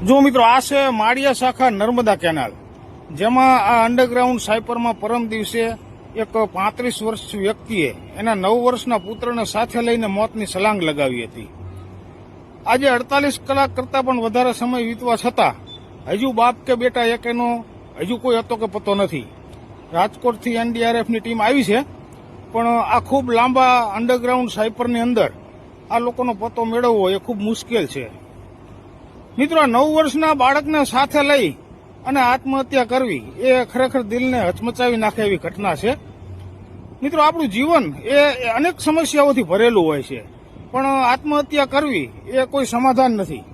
જો મિત્રો, આ છે માળિયા શાખા નર્મદા કેનાલ, જેમાં આ અંડરગ્રાઉન્ડ સાયપરમાં પરમ દિવસે એક 35 વર્ષ વ્યક્તિએ એના 9 વર્ષના પુત્રને સાથે લઈને મોતની છલાંગ લગાવી હતી. આજે 48 કલાક કરતા પણ વધારે સમય વીતવા છતાં હજુ બાપ કે બેટા એક એનો હજુ કોઈ હતો કે પતો નથી. રાજકોટથી એનડીઆરએફની ટીમ આવી છે, પણ આ ખૂબ લાંબા અંડરગ્રાઉન્ડ સાયપરની અંદર આ લોકોનો પતો મેળવવો એ ખૂબ મુશ્કેલ છે. મિત્રો, 9 વર્ષના બાળકને સાથે લઈ અને આત્મહત્યા કરવી એ ખરેખર દિલને હચમચાવી નાખે એવી ઘટના છે. મિત્રો, આપણું જીવન એ અનેક સમસ્યાઓથી ભરેલું હોય છે, પણ આત્મહત્યા કરવી એ કોઈ સમાધાન નથી.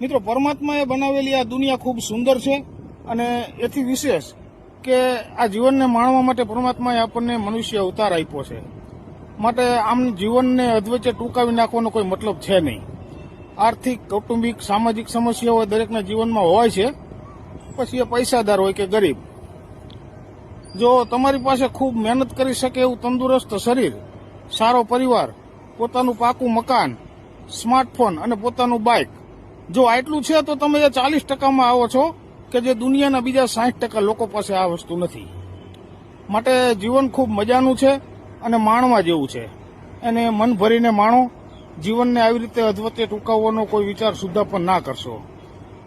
મિત્રો, પરમાત્માએ બનાવેલી આ દુનિયા ખૂબ સુંદર છે, અને એથી વિશેષ કે આ જીવનને માણવા માટે પરમાત્માએ આપણને મનુષ્ય અવતાર આપ્યો છે. માટે આમ જીવનને અધવચ્ચે ટૂંકાવી નાખવાનો કોઈ મતલબ છે નહીં. આર્થિક, કૌટુંબિક, સામાજિક સમસ્યાઓ દરેકના જીવનમાં હોય છે, પછી એ પૈસાદાર હોય કે ગરીબ. જો તમારી પાસે ખૂબ મહેનત કરી શકે એવું તંદુરસ્ત શરીર, સારો પરિવાર, પોતાનું પાકું મકાન, સ્માર્ટફોન અને પોતાનું બાઇક, જો આટલું છે તો તમે એ 40%માં આવો છો કે જે દુનિયાના બીજા 60% લોકો પાસે આ વસ્તુ નથી. માટે જીવન ખૂબ મજાનું છે અને માણવા જેવું છે. એને મન ભરીને માણો. જીવનને આવી રીતે અધવચ્ચે ટૂંકાવવાનો કોઈ વિચાર સુદ્ધા પણ ના કરશો.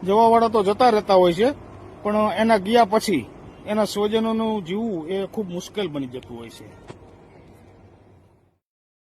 જવાવાળા તો જતા રહેતા હોય છે, પણ એના ગયા પછી એના સ્વજનોનું જીવવું એ ખૂબ મુશ્કેલ બની જતું હોય છે.